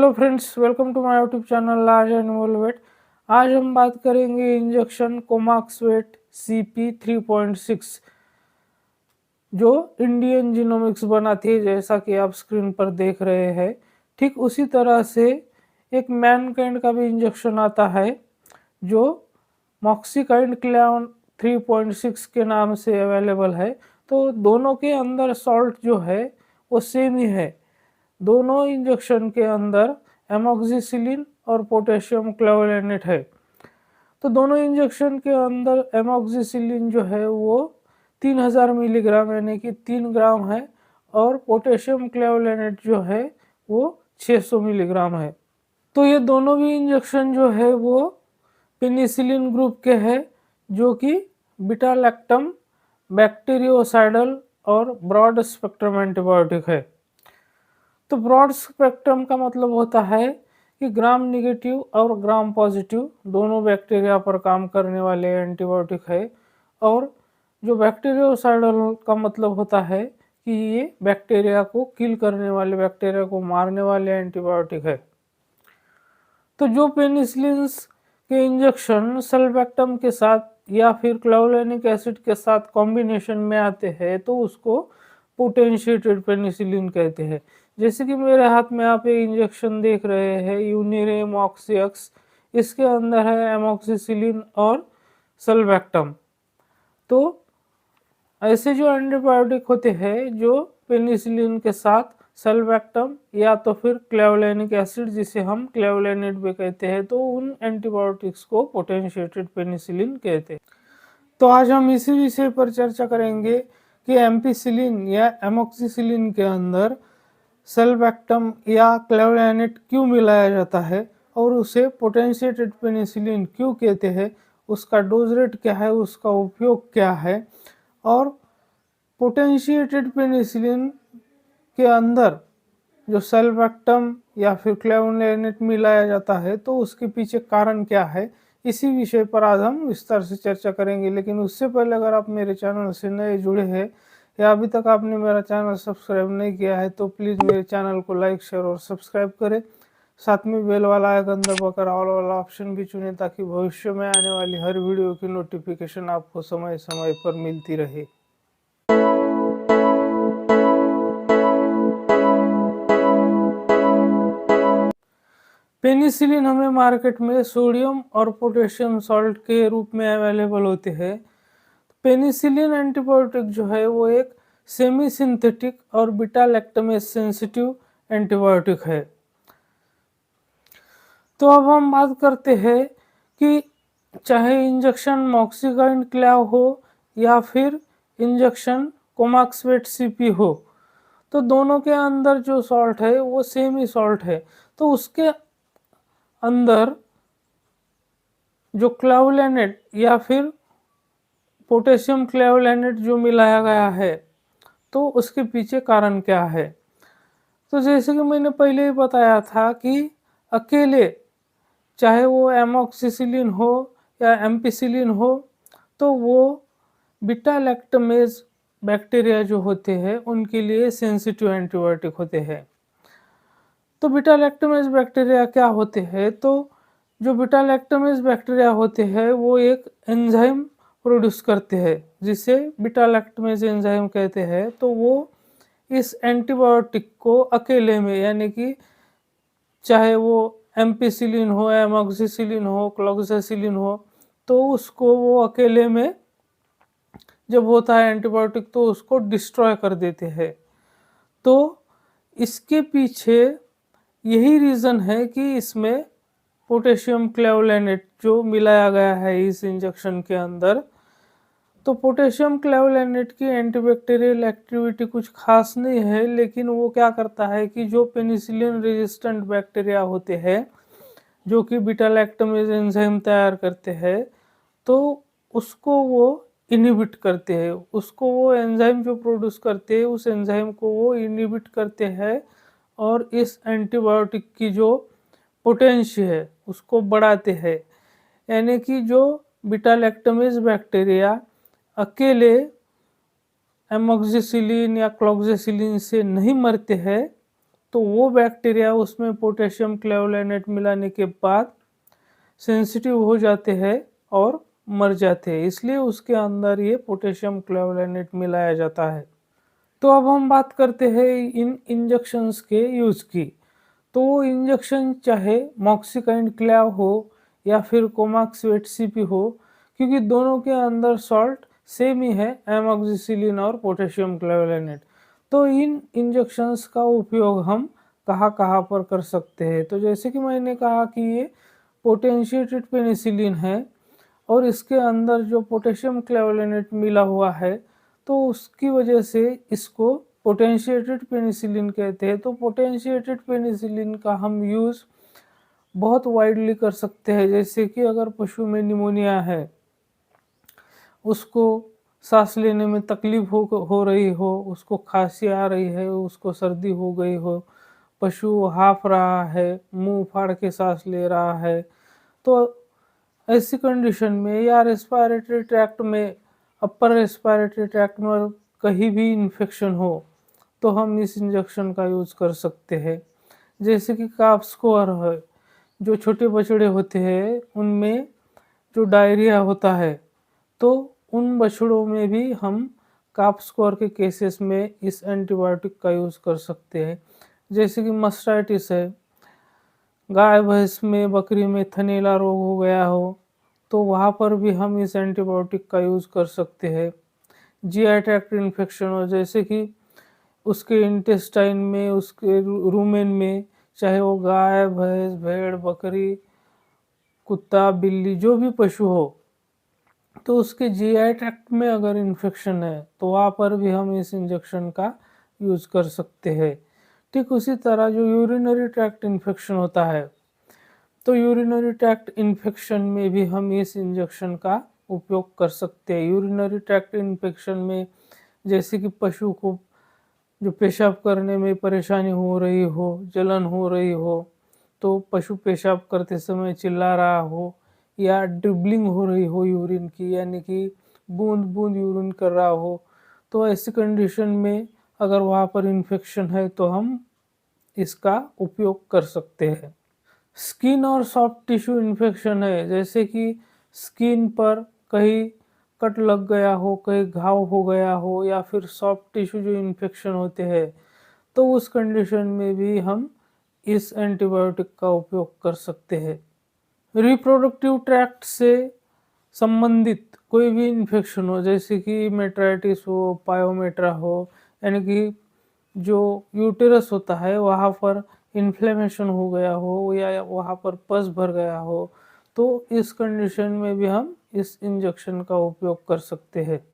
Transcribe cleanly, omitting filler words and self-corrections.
Hello friends, welcome to my YouTube channel large animal vet. आज हम बात करेंगे इंजेक्शन कोमाक्सवेट CP3.6 जो इंडियन जीनोमिक्स बनाती है। जैसा कि आप स्क्रीन पर देख रहे हैं, ठीक उसी तरह से एक मैनकाइंड का भी इंजेक्शन आता है जो मॉक्सीकाइंड क्लेवन 3.6 के नाम से अवेलेबल है। तो दोनों के अंदर सॉल्ट जो है वो सेम ही है। दोनों इंजेक्शन के अंदर एमोक्सिसिलिन और पोटेशियम क्लोवेलेनेट है। तो दोनों इंजेक्शन के अंदर एमोक्सिसिलिन जो है वो 3000 मिलीग्राम यानी कि 3 ग्राम है, और पोटेशियम क्लोवेलेनेट जो है वो 600 मिलीग्राम है। तो ये दोनों भी इंजेक्शन जो है वो पेनिसिलिन ग्रुप के हैं, जो कि बीटा लैक्टम, बैक्टीरियोसाइडल और ब्रॉड स्पेक्ट्रम एंटीबायोटिक है। तो ब्रॉड स्पेक्ट्रम का मतलब होता है कि ग्राम निगेटिव और ग्राम पॉजिटिव दोनों बैक्टीरिया पर काम करने वाले एंटीबायोटिक है, और जो बैक्टीरियोसाइडल का मतलब होता है कि ये बैक्टीरिया को किल करने वाले, बैक्टीरिया को मारने वाले एंटीबायोटिक है। तो जो पेनिसिलिन्स के इंजेक्शन सल्बैक्टम के साथ या फिर क्लोवलेनिक एसिड के साथ कॉम्बिनेशन में आते हैं तो उसको पोटेंशिएटेड पेनिसिलिन कहते हैं। जैसे कि मेरे हाथ में आप ये इंजेक्शन देख रहे हैं, यूनिरेम ऑक्सीएक्स, इसके अंदर है एमोक्सिसिलिन और सल्बैक्टम। तो ऐसे जो एंटीबायोटिक होते हैं जो पेनिसिलिन के साथ सल्बैक्टम या तो फिर क्लेवलेनिक एसिड, जिसे हम क्लेवलेनेट भी कहते हैं, तो उन एंटीबायोटिक्स को पोटेंशिएटेड पेनिसिलिन कहते हैं। तो आज हम इसी विषय पर चर्चा करेंगे कि एम्पिसिलिन या एमोक्सिसिलिन के अंदर सल्बैक्टम या क्लेवलेनेट क्यों मिलाया जाता है और उसे पोटेंशिएटेड पेनिसिलिन क्यों कहते हैं, उसका डोज रेट क्या है, उसका उपयोग क्या है, और पोटेंशिएटेड पेनिसिलिन के अंदर जो सल्बैक्टम या फिर क्लेवलेनेट मिलाया जाता है तो उसके पीछे कारण क्या है, इसी विषय पर आज हम विस्तार से चर्चा करेंगे। लेकिन उससे पहले अगर आप मेरे चैनल से नए जुड़े हैं या अभी तक आपने मेरा चैनल सब्सक्राइब नहीं किया है तो प्लीज़ मेरे चैनल को लाइक, शेयर और सब्सक्राइब करें। साथ में बेल वाला आइकन दबाकर ऑल वाला ऑप्शन भी चुनें ताकि भविष्य में आने वाली हर वीडियो की नोटिफिकेशन आपको समय समय पर मिलती रहे। पेनिसिलिन हमें मार्केट में सोडियम और पोटेशियम सॉल्ट के रूप में अवेलेबल होते हैं। पेनिसिलिन एंटीबायोटिक जो है वो एक सेमी सिंथेटिक और बीटा लैक्टमेज सेंसिटिव एंटीबायोटिक है। तो अब हम बात करते हैं कि चाहे इंजेक्शन मॉक्सीकाइंड क्लेव हो या फिर इंजेक्शन कोमाक्सवेट CP हो, तो दोनों के अंदर जो सॉल्ट है वो सेम ही सॉल्ट है। तो उसके अंदर जो क्लेवलेनेट या फिर पोटेशियम क्लेवलेनेट जो मिलाया गया है तो उसके पीछे कारण क्या है। तो जैसे कि मैंने पहले ही बताया था कि अकेले चाहे वो एमोक्सिसिलिन हो या एम्पिसिलिन हो, तो वो बीटा लैक्टमेज बैक्टीरिया जो होते हैं उनके लिए सेंसिटिव एंटीबायोटिक होते हैं। तो बीटा लैक्टमेज बैक्टीरिया क्या होते हैं, तो जो बीटा लैक्टमेज बैक्टीरिया होते हैं वो एक एंजाइम प्रोड्यूस करते हैं जिसे बीटा लैक्टमेज एंजाइम कहते हैं। तो वो इस एंटीबायोटिक को अकेले में, यानी कि चाहे वो एम्पिसिलिन हो, एमोक्सिसिलिन हो, क्लोक्सासिलिन हो, तो उसको वो अकेले में जब होता है एंटीबायोटिक तो उसको डिस्ट्रॉय कर देते हैं। तो इसके पीछे यही रीज़न है कि इसमें पोटेशियम क्लेवलेनेट जो मिलाया गया है इस इंजेक्शन के अंदर। तो पोटेशियम क्लेवलेनेट की एंटीबैक्टीरियल एक्टिविटी कुछ खास नहीं है, लेकिन वो क्या करता है कि जो पेनिसिलिन रेजिस्टेंट बैक्टीरिया होते हैं जो कि बीटा लैक्टमेज एंजाइम तैयार करते हैं, तो उसको वो इनहिबिट करते हैं। उसको वो एंजाइम जो प्रोड्यूस करते हैं उस एंजाइम को वो इनहिबिट करते हैं और इस एंटीबायोटिक की जो पोटेंशियल है उसको बढ़ाते हैं। यानी कि जो बीटा लैक्टमेज बैक्टीरिया अकेले एमोक्सिसिलिन या क्लोक्सासिलिन से नहीं मरते हैं, तो वो बैक्टीरिया उसमें पोटेशियम क्लेवोलेनेट मिलाने के बाद सेंसिटिव हो जाते हैं और मर जाते हैं, इसलिए उसके अंदर ये पोटेशियम क्लेवोलेनेट मिलाया जाता है। तो अब हम बात करते हैं इन इंजेक्शंस के यूज़ की। तो वो इंजेक्शन चाहे मॉक्सिकाइन क्लैव हो या फिर कोमाक्सवेट सीपी हो, क्योंकि दोनों के अंदर सॉल्ट सेम ही है, एमोक्सिसिलिन और पोटेशियम क्लेवोलेनेट। तो इन इंजेक्शंस का उपयोग हम कहाँ-कहाँ पर कर सकते हैं? तो जैसे कि मैंने कहा कि ये पोटेंशिएटेड पेनिसिलिन है और इसके अंदर जो पोटेशियम क्लेवोलेनेट मिला हुआ है, तो उसकी वजह से इसको पोटेंशिएटेड पेनिसिलिन कहते हैं। तो पोटेंशिएटेड पेनिसिलिन का हम यूज़ बहुत वाइडली कर सकते हैं, जैसे कि अगर पशु में निमोनिया है, उसको सांस लेने में तकलीफ हो रही हो, उसको खांसी आ रही है, उसको सर्दी हो गई हो, पशु हाँफ रहा है, मुंह फाड़ के सांस ले रहा है, तो ऐसी कंडीशन में या रेस्पिरेटरी ट्रैक्ट में, अपर रेस्पिरेटरी ट्रैक्ट में कहीं भी इन्फेक्शन हो, तो हम इस इंजेक्शन का यूज़ कर सकते हैं। जैसे कि काफ स्कोर है, जो छोटे बछड़े होते हैं उनमें जो डायरिया होता है, तो उन बछड़ों में भी हम काफ स्कोर के केसेस में इस एंटीबायोटिक का यूज़ कर सकते हैं। जैसे कि मास्टाइटिस है, गाय भैंस में, बकरी में थनैला रोग हो गया हो, तो वहाँ पर भी हम इस एंटीबायोटिक का यूज़ कर सकते हैं। जीआई ट्रैक्ट इन्फेक्शन हो, जैसे कि उसके इंटेस्टाइन में, उसके रूमेन में, चाहे वो गाय, भैंस, भेड़, बकरी, कुत्ता, बिल्ली, जो भी पशु हो, तो उसके जीआई ट्रैक्ट में अगर इन्फेक्शन है, तो वहाँ पर भी हम इस इंजेक्शन का यूज़ कर सकते हैं। ठीक उसी तरह जो यूरिनरी ट्रैक्ट इन्फेक्शन होता है, तो यूरिनरी ट्रैक्ट इन्फेक्शन में भी हम इस इंजेक्शन का उपयोग कर सकते हैं। यूरिनरी ट्रैक्ट इन्फेक्शन में जैसे कि पशु को जो पेशाब करने में परेशानी हो रही हो, जलन हो रही हो, तो पशु पेशाब करते समय चिल्ला रहा हो या ड्रिबलिंग हो रही हो यूरिन की, यानी कि बूँद-बूँद यूरिन कर रहा हो, तो ऐसी कंडीशन में अगर वहाँ पर इन्फेक्शन है तो हम इसका उपयोग कर सकते हैं। स्किन और सॉफ्ट टिश्यू इन्फेक्शन है, जैसे कि स्किन पर कहीं कट लग गया हो, कहीं घाव हो गया हो या फिर सॉफ्ट टिश्यू जो इन्फेक्शन होते हैं, तो उस कंडीशन में भी हम इस एंटीबायोटिक का उपयोग कर सकते हैं। रिप्रोडक्टिव ट्रैक्ट से संबंधित कोई भी इन्फेक्शन हो, जैसे कि मेट्राइटिस हो, पायोमेट्रा हो, यानी कि जो यूटेरस होता है वहाँ पर इन्फ्लेमेशन हो गया हो या वहाँ पर पस भर गया हो, तो इस कंडीशन में भी हम इस इंजेक्शन का उपयोग कर सकते हैं।